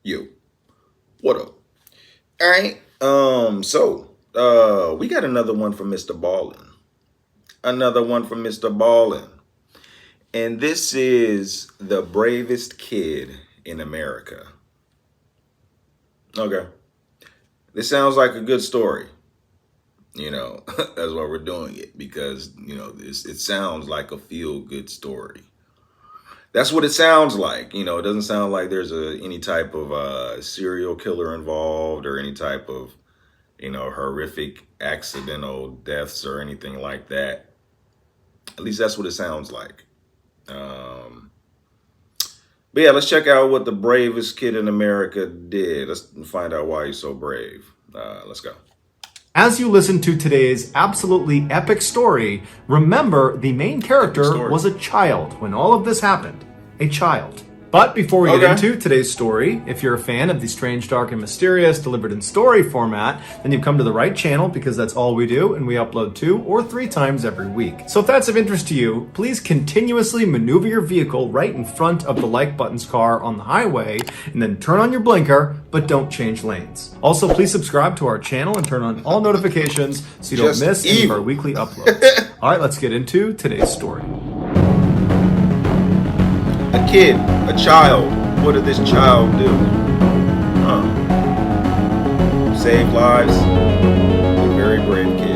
Yo, what up? All right. We got another one from MrBallen. Another one from MrBallen. And this is the bravest kid in America. Okay. This sounds like a good story. That's why we're doing it, because, it sounds like a feel-good story. That's what it sounds like. It doesn't sound like there's any type of serial killer involved or any type of, horrific accidental deaths or anything like that. At least that's what it sounds like. But yeah, let's check out what the bravest kid in America did. Let's find out why he's so brave. Let's go. As you listen to today's absolutely epic story, remember the main character was a child when all of this happened. A child. But before we get into today's story, if you're a fan of the strange, dark, and mysterious delivered in story format, then you've come to the right channel, because that's all we do, and we upload 2 or 3 times every week. So if that's of interest to you, please continuously maneuver your vehicle right in front of the like button's car on the highway, and then turn on your blinker, but don't change lanes. Also, please subscribe to our channel and turn on all notifications so you don't miss any of our weekly uploads. All right, let's get into today's story. A kid, a child. What did this child do? Save lives. A very brave kid.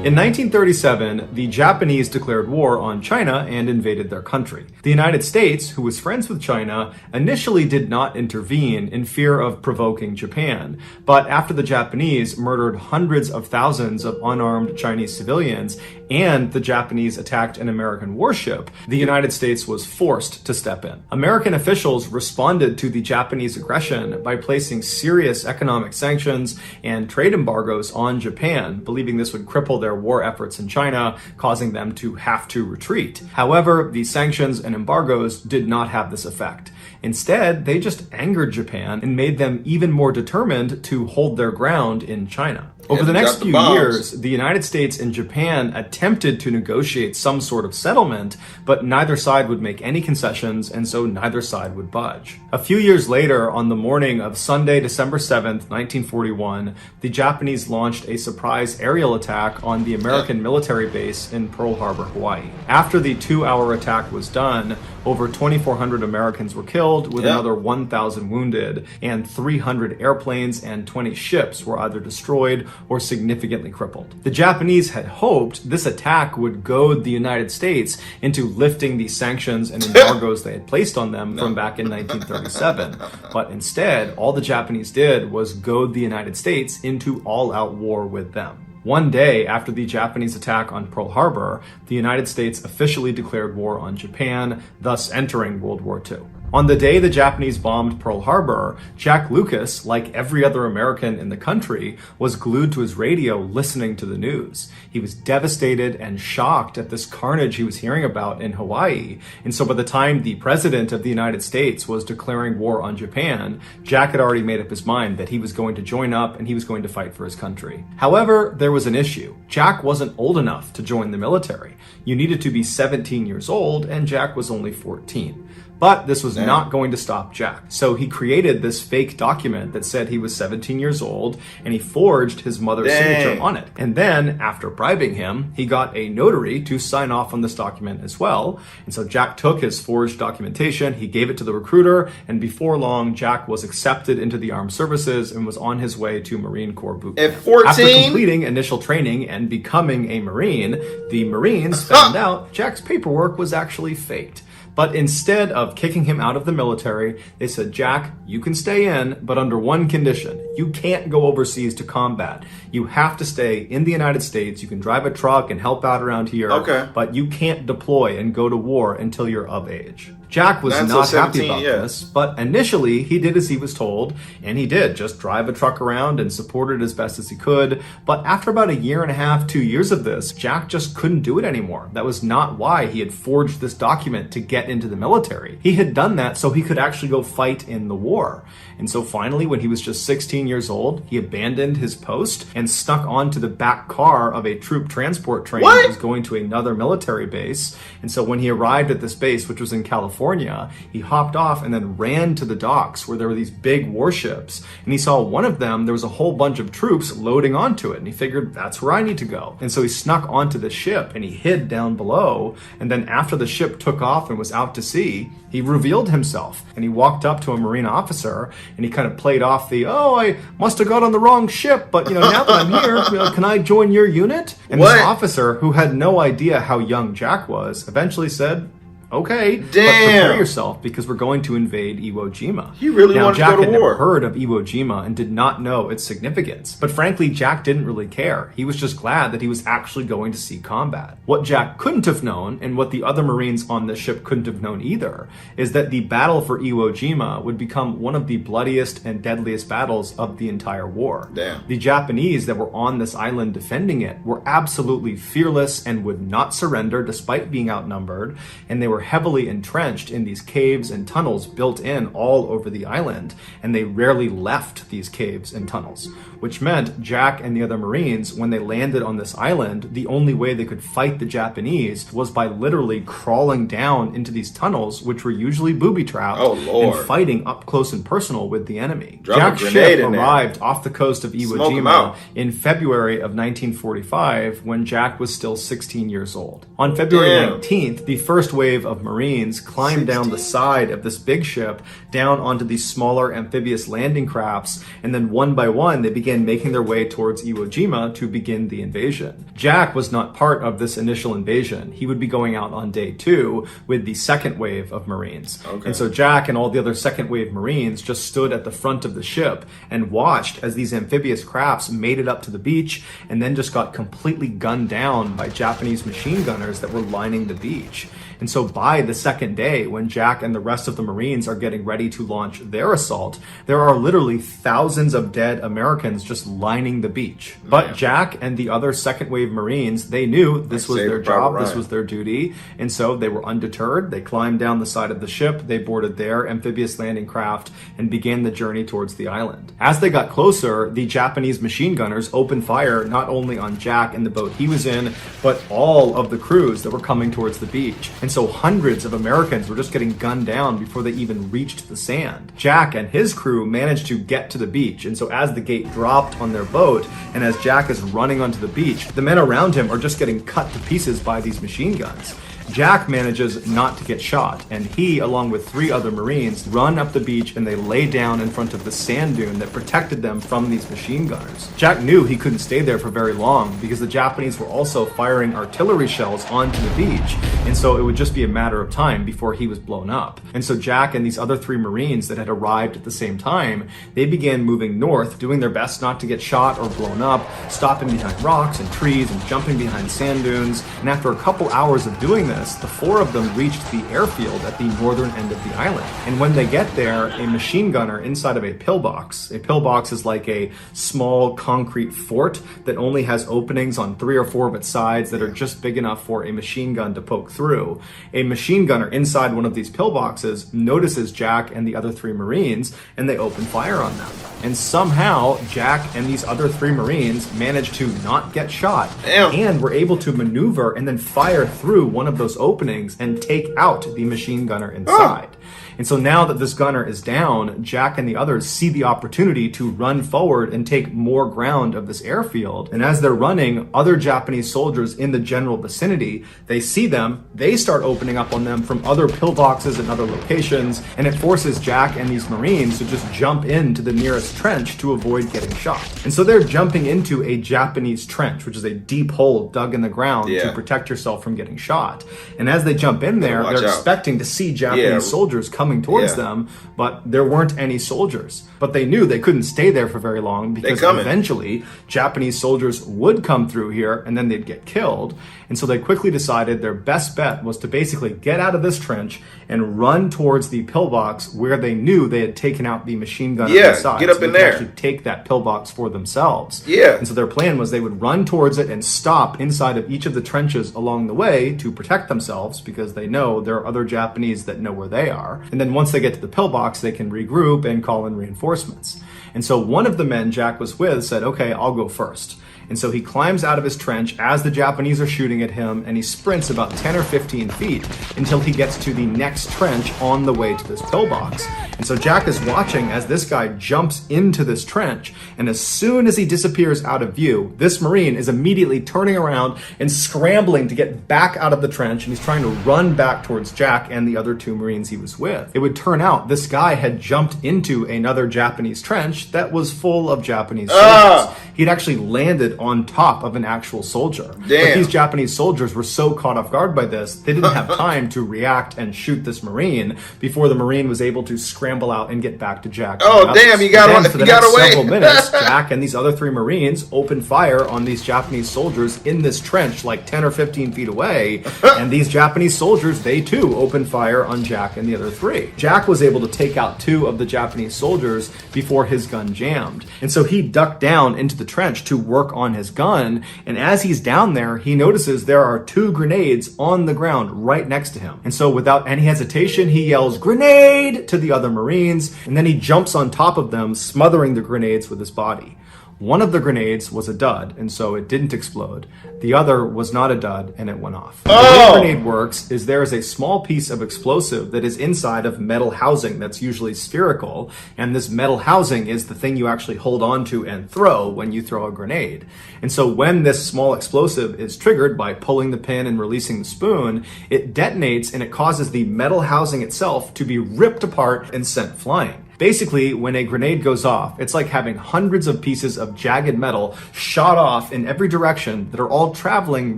In 1937, the Japanese declared war on China and invaded their country. The United States, who was friends with China, initially did not intervene in fear of provoking Japan. But after the Japanese murdered hundreds of thousands of unarmed Chinese civilians and the Japanese attacked an American warship, the United States was forced to step in. American officials responded to the Japanese aggression by placing serious economic sanctions and trade embargoes on Japan, believing this would cripple their war efforts in China, causing them to have to retreat. However, these sanctions and embargoes did not have this effect. Instead, they just angered Japan and made them even more determined to hold their ground in China. Over the next few years, the United States and Japan attempted to negotiate some sort of settlement, but neither side would make any concessions, and so neither side would budge. A few years later, on the morning of Sunday, December 7th, 1941, the Japanese launched a surprise aerial attack on the American military base in Pearl Harbor, Hawaii. After the 2-hour attack was done, over 2,400 Americans were killed, with another 1,000 wounded, and 300 airplanes and 20 ships were either destroyed or significantly crippled. The Japanese had hoped this attack would goad the United States into lifting the sanctions and embargoes they had placed on them from back in 1937. But instead, all the Japanese did was goad the United States into all-out war with them. One day after the Japanese attack on Pearl Harbor, the United States officially declared war on Japan, thus entering World War II. On the day the Japanese bombed Pearl Harbor, Jack Lucas, like every other American in the country, was glued to his radio listening to the news. He was devastated and shocked at this carnage he was hearing about in Hawaii. And so by the time the President of the United States was declaring war on Japan, Jack had already made up his mind that he was going to join up and he was going to fight for his country. However, there was an issue. Jack wasn't old enough to join the military. You needed to be 17 years old, and Jack was only 14. But this was not going to stop Jack. So he created this fake document that said he was 17 years old, and he forged his mother's signature on it. And then, after bribing him, he got a notary to sign off on this document as well. And so Jack took his forged documentation, he gave it to the recruiter, and before long, Jack was accepted into the armed services and was on his way to Marine Corps boot camp. At 14? After completing initial training and becoming a Marine, the Marines found out Jack's paperwork was actually faked. But instead of kicking him out of the military, they said, Jack, you can stay in, but under one condition. You can't go overseas to combat. You have to stay in the United States. You can drive a truck and help out around here, but you can't deploy and go to war until you're of age. Jack was not happy about this, but initially he did as he was told, and he did just drive a truck around and support it as best as he could. But after about 1.5 years, 2 years of this, Jack just couldn't do it anymore. That was not why he had forged this document to get into the military. He had done that so he could actually go fight in the war. And so finally, when he was just 16 years old, he abandoned his post and snuck onto the back car of a troop transport train that was going to another military base. And so when he arrived at this base, which was in California, California, he hopped off and then ran to the docks where there were these big warships. And he saw one of them, there was a whole bunch of troops loading onto it. And he figured, that's where I need to go. And so he snuck onto the ship and he hid down below. And then after the ship took off and was out to sea, he revealed himself. And he walked up to a Marine officer and he kind of played off the, oh, I must have got on the wrong ship, but now that I'm here, can I join your unit? And this officer, who had no idea how young Jack was, eventually said, okay, but prepare yourself because we're going to invade Iwo Jima. He really wanted Jack to go to had war. never heard of Iwo Jima and did not know its significance. But frankly, Jack didn't really care. He was just glad that he was actually going to see combat. What Jack couldn't have known, and what the other Marines on the ship couldn't have known either, is that the battle for Iwo Jima would become one of the bloodiest and deadliest battles of the entire war. Damn. The Japanese that were on this island defending it were absolutely fearless and would not surrender despite being outnumbered, and they were heavily entrenched in these caves and tunnels built in all over the island, and they rarely left these caves and tunnels, which meant Jack and the other Marines, when they landed on this island, the only way they could fight the Japanese was by literally crawling down into these tunnels, which were usually booby-trapped, and fighting up close and personal with the enemy. Jack's ship arrived off the coast of Iwo Jima in February of 1945 when Jack was still 16 years old. On February 19th, the first wave of Marines climbed down the side of this big ship down onto these smaller amphibious landing crafts, and then one by one they began making their way towards Iwo Jima to begin the invasion. Jack was not part of this initial invasion. He would be going out on day 2 with the second wave of Marines. And so Jack and all the other second wave Marines just stood at the front of the ship and watched as these amphibious crafts made it up to the beach and then just got completely gunned down by Japanese machine gunners that were lining the beach. And so by the second day, when Jack and the rest of the Marines are getting ready to launch their assault, there are literally thousands of dead Americans just lining the beach. But Jack and the other second wave Marines, they knew this was their job, this was their duty, and so they were undeterred. They climbed down the side of the ship, they boarded their amphibious landing craft, and began the journey towards the island. As they got closer, the Japanese machine gunners opened fire not only on Jack and the boat he was in, but all of the crews that were coming towards the beach. And so hundreds of Americans were just getting gunned down before they even reached the sand. Jack and his crew managed to get to the beach, and so as the gate dropped on their boat, and as Jack is running onto the beach, the men around him are just getting cut to pieces by these machine guns. Jack manages not to get shot, and he, along with 3 other Marines, run up the beach and they lay down in front of the sand dune that protected them from these machine gunners. Jack knew he couldn't stay there for very long because the Japanese were also firing artillery shells onto the beach, and so it would just be a matter of time before he was blown up. And so Jack and these other 3 Marines that had arrived at the same time, they began moving north, doing their best not to get shot or blown up, stopping behind rocks and trees and jumping behind sand dunes. And after a couple hours of doing this, the 4 of them reached the airfield at the northern end of the island. And when they get there, a machine gunner inside of a pillbox. A pillbox is like a small concrete fort that only has openings on 3 or 4 of its sides that are just big enough for a machine gun to poke through. A machine gunner inside one of these pillboxes notices Jack and the other 3 Marines, and they open fire on them. And somehow, Jack and these other 3 Marines managed to not get shot, and were able to maneuver and then fire through one of those openings and take out the machine gunner inside. And so now that this gunner is down, Jack and the others see the opportunity to run forward and take more ground of this airfield. And as they're running, other Japanese soldiers in the general vicinity, they see them, they start opening up on them from other pillboxes and other locations, and it forces Jack and these Marines to just jump into the nearest trench to avoid getting shot. And so they're jumping into a Japanese trench, which is a deep hole dug in the ground to protect yourself from getting shot. And as they jump in there, they're expecting to see Japanese soldiers coming towards them, but there weren't any soldiers. But they knew they couldn't stay there for very long because eventually Japanese soldiers would come through here and then they'd get killed. And so they quickly decided their best bet was to basically get out of this trench and run towards the pillbox where they knew they had taken out the machine gun inside. Get up in there. Actually take that pillbox for themselves. Yeah. And so their plan was they would run towards it and stop inside of each of the trenches along the way to protect themselves because they know there are other Japanese that know where they are. And then once they get to the pillbox, they can regroup and call in reinforcements. And so one of the men Jack was with said, okay, I'll go first. And so he climbs out of his trench as the Japanese are shooting at him, and he sprints about 10 or 15 feet until he gets to the next trench on the way to this pillbox. And so Jack is watching as this guy jumps into this trench, and as soon as he disappears out of view, this Marine is immediately turning around and scrambling to get back out of the trench, and he's trying to run back towards Jack and the other two Marines he was with. It would turn out this guy had jumped into another Japanese trench that was full of Japanese soldiers. He'd actually landed on top of an actual soldier. Damn. But these Japanese soldiers were so caught off guard by this, they didn't have time to react and shoot this Marine before the Marine was able to scramble out and get back to Jack. Oh, damn, he got away. Several minutes, Jack and these other three Marines opened fire on these Japanese soldiers in this trench like 10 or 15 feet away. And these Japanese soldiers, they too opened fire on Jack and the other three. Jack was able to take out two of the Japanese soldiers before his gun jammed. And so he ducked down into the trench to work on his gun. And as he's down there, he notices there are two grenades on the ground right next to him. And so without any hesitation, he yells, "Grenade!" to the other Marines. And then he jumps on top of them, smothering the grenades with his body. One of the grenades was a dud, and so it didn't explode. The other was not a dud, and it went off. The way a grenade works is there is a small piece of explosive that is inside of metal housing that's usually spherical, and this metal housing is the thing you actually hold on to and throw when you throw a grenade. And so when this small explosive is triggered by pulling the pin and releasing the spoon, it detonates and it causes the metal housing itself to be ripped apart and sent flying. Basically, when a grenade goes off, it's like having hundreds of pieces of jagged metal shot off in every direction that are all traveling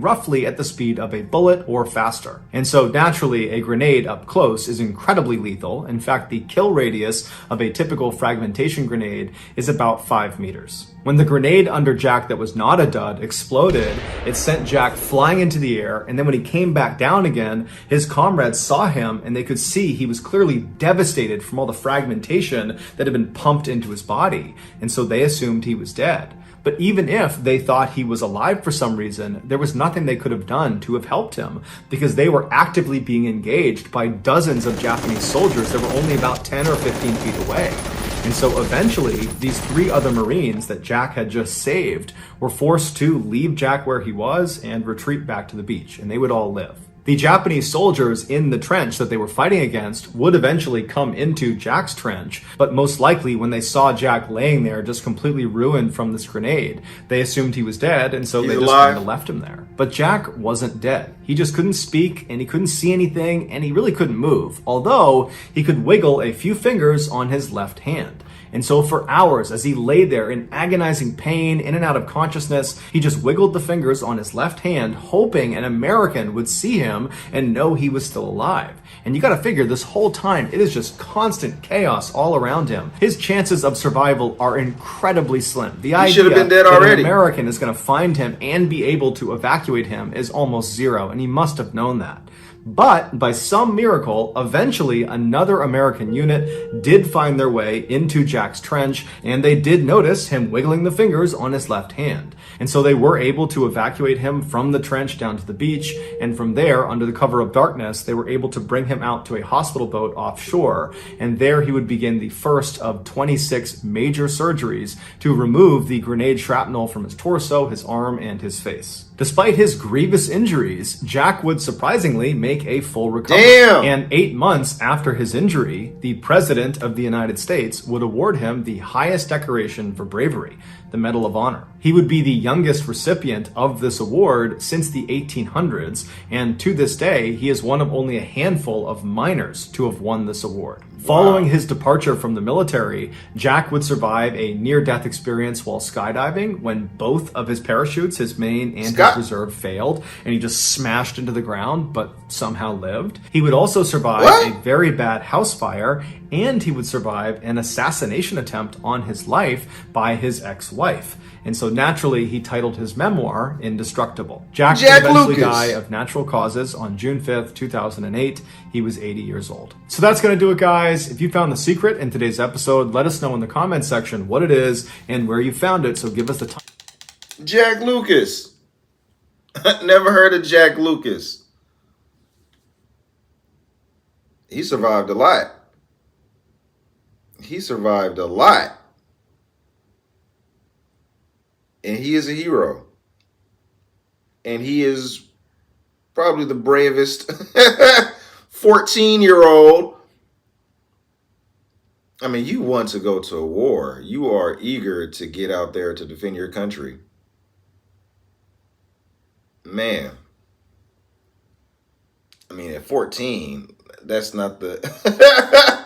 roughly at the speed of a bullet or faster. And so naturally, a grenade up close is incredibly lethal. In fact, the kill radius of a typical fragmentation grenade is about 5 meters. When the grenade under Jack that was not a dud exploded, it sent Jack flying into the air, and then when he came back down again, his comrades saw him and they could see he was clearly devastated from all the fragmentation that had been pumped into his body, and so they assumed he was dead. But even if they thought he was alive for some reason, there was nothing they could have done to have helped him because they were actively being engaged by dozens of Japanese soldiers that were only about 10 or 15 feet away. And so eventually, these three other Marines that Jack had just saved were forced to leave Jack where he was and retreat back to the beach, and they would all live. The Japanese soldiers in the trench that they were fighting against would eventually come into Jack's trench, but most likely when they saw Jack laying there just completely ruined from this grenade, they assumed he was dead, and so they just kind of left him there. But Jack wasn't dead. He just couldn't speak, and he couldn't see anything, and he really couldn't move, although he could wiggle a few fingers on his left hand. And so for hours, as he lay there in agonizing pain, in and out of consciousness, he just wiggled the fingers on his left hand, hoping an American would see him and know he was still alive. And you gotta figure, this whole time, it is just constant chaos all around him. His chances of survival are incredibly slim. The idea should have been dead that already. an American is gonna find him and be able to evacuate him is almost zero, and he must have known that. But by some miracle, eventually another American unit did find their way into Jack's trench, and they did notice him wiggling the fingers on his left hand. And so they were able to evacuate him from the trench down to the beach, and from there, under the cover of darkness, they were able to bring him out to a hospital boat offshore, and there he would begin the first of 26 major surgeries to remove the grenade shrapnel from his torso, his arm, and his face. Despite his grievous injuries, Jack would surprisingly make a full recovery. Damn! And 8 months after his injury, the President of the United States would award him the highest decoration for bravery, the Medal of Honor. He would be the youngest recipient of this award since the 1800s, and to this day, he is one of only a handful of miners to have won this award. Following his departure from the military, Jack would survive a near-death experience while skydiving when both of his parachutes, his main and his reserve, failed, and he just smashed into the ground, but somehow lived. He would also survive a very bad house fire, and he would survive an assassination attempt on his life by his ex-wife. And so naturally, he titled his memoir Indestructible. Jack would eventually die of natural causes on June 5th, 2008. He was 80 years old. So that's going to do it, guys. If you found the secret in today's episode, let us know in the comments section what it is and where you found it. So give us the time. Jack Lucas. Never heard of Jack Lucas. He survived a lot. He survived a lot. And he is a hero. And he is probably the bravest 14-year-old. I mean, you want to go to a war. You are eager to get out there to defend your country. Man, I mean, at 14, that's not the.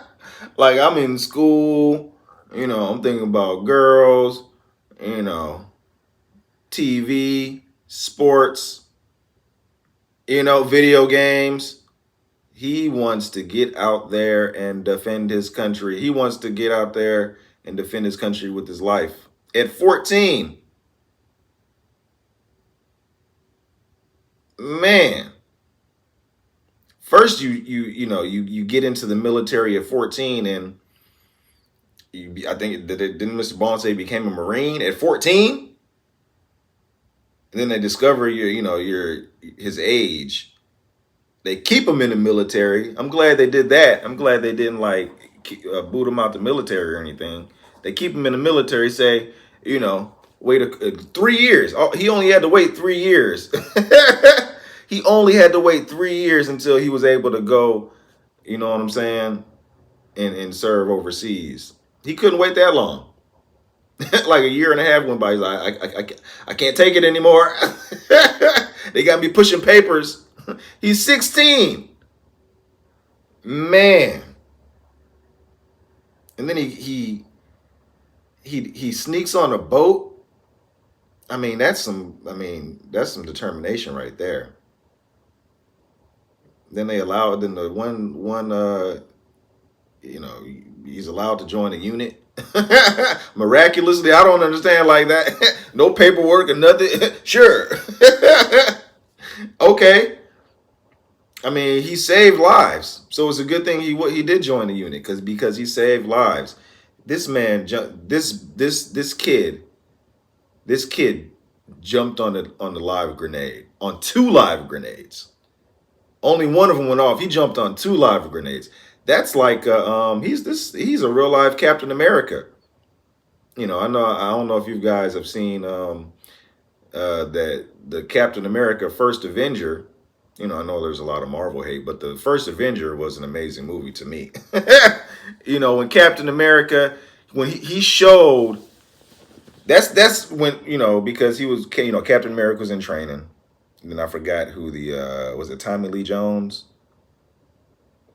Like, I'm in school, I'm thinking about girls, you know, TV, sports, video games. He wants to get out there and defend his country. He wants to get out there and defend his country with his life. At 14, man. First, you get into the military at 14, and I think didn't MrBallen say he became a Marine at 14? And then they discover your his age. They keep him in the military. I'm glad they did that. I'm glad they didn't boot him out the military or anything. They keep him in the military. Say, wait 3 years. Oh, he only had to wait 3 years. He only had to wait 3 years until he was able to go. You know what I'm saying? And serve overseas. He couldn't wait that long. Like a year and a half went by. He's like, I can't take it anymore. They got me pushing papers. He's 16. Man. And then he sneaks on a boat. I mean, that's some determination right there. Then the he's allowed to join a unit. Miraculously, I don't understand like that. No paperwork or nothing. Sure. Okay. I mean, he saved lives, so it's a good thing he did join the unit because he saved lives. This man, this kid jumped on the live grenade, on 2 live grenades. Only one of them went off. He jumped on 2 live grenades. That's like he's a real live Captain America. I don't know if you guys have seen that the Captain America First Avenger. I know there's a lot of Marvel hate, but the First Avenger was an amazing movie to me. When Captain America, when he showed, that's when, because he was, Captain America was in training. And then I forgot who was it Tommy Lee Jones?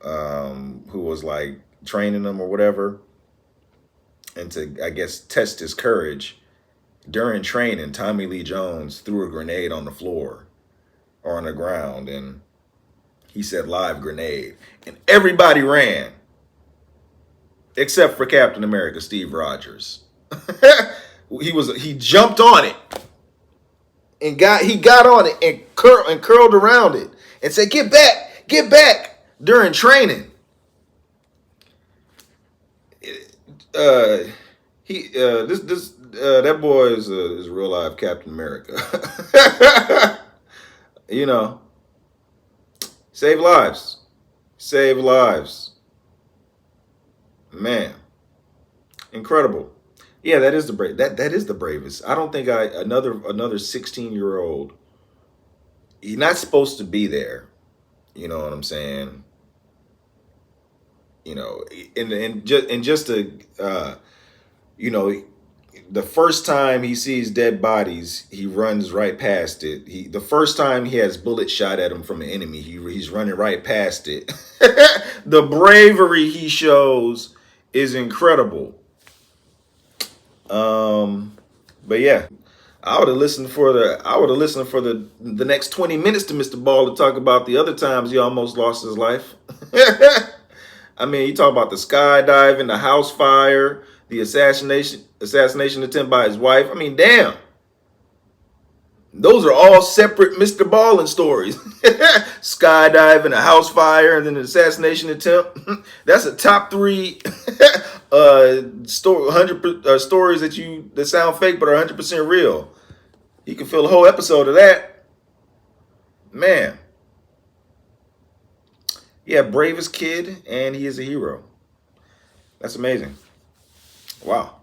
Who was like training him or whatever. And to, I guess, test his courage during training, Tommy Lee Jones threw a grenade on the floor or on the ground, and he said live grenade, and everybody ran except for Captain America Steve Rogers. He jumped on it and got on it and curled around it and said, get back during training. That boy is a real live Captain America. Save lives. Man, incredible. Yeah, that is the bravest. I don't think another 16-year-old. You're not supposed to be there. You know what I'm saying? And just to the first time he sees dead bodies, he runs right past it. The first time he has bullets shot at him from an enemy, he's running right past it. The bravery he shows is incredible. But yeah, I would have listened for the next 20 minutes to MrBallen to talk about the other times he almost lost his life. I mean, you talk about the skydiving, the house fire, the assassination attempt by his wife. I mean, damn. Those are all separate MrBallen stories. Skydiving, a house fire, and then an assassination attempt. That's a top 3 stories that sound fake but are 100% real. You can fill a whole episode of that. Man. Yeah, bravest kid, and he is a hero. That's amazing. Wow.